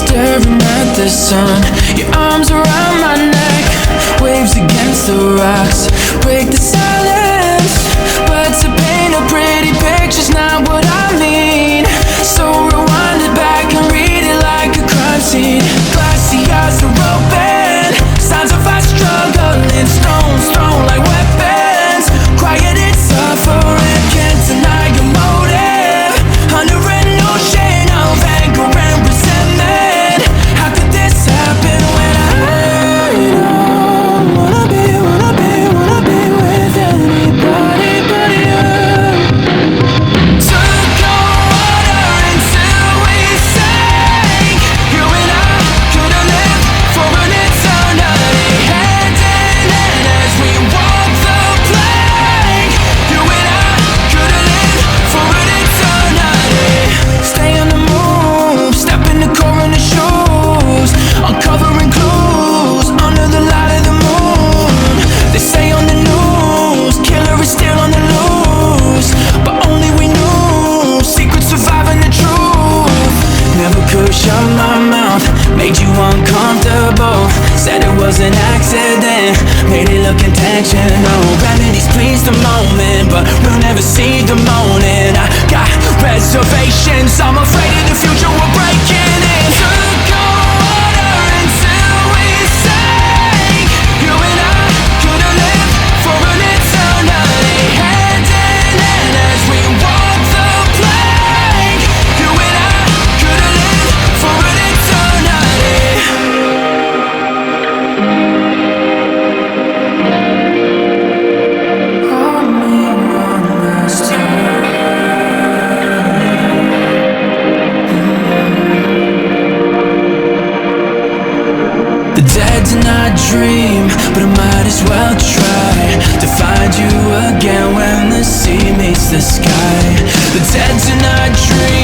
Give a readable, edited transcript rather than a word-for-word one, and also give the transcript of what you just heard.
staring at the sun. Your arms around my neck, waves against the rocks, break the silence. But to paint a pretty picture's not what I mean. So rewind it back and read it like a crime scene. Glassy eyes are open, signs of our struggling, stones thrown like weapons. Quiet and suffering, can't deny your motive. Under an ocean of anger and resentment. How could this happen when I don't wanna be with anybody but you? Took on water until we sank. You and I could've lived for an eternity, hand in hand as we walk the plank. You and I could've lived for an eternity. Stay on the move, step in the coroner's shoes, uncovering clues under the light of the moon. They say on the news, killer is still on the loose, but only we knew secrets surviving the truth. Never could shut my mouth, made you uncomfortable. Said it was an accident, made it look intentional. Remedies please the moment, but we'll never see the morning. I got reservations, I'm afraid of the future, we're breaking in. Took on water until we sank. You and I could've lived for an eternity, hand in hand as we walk the plank. You and I could've lived for an eternity. Hold me one last time. The dead do not dream, but I might as well try to find you again when the sea meets the sky. The dead do not dream.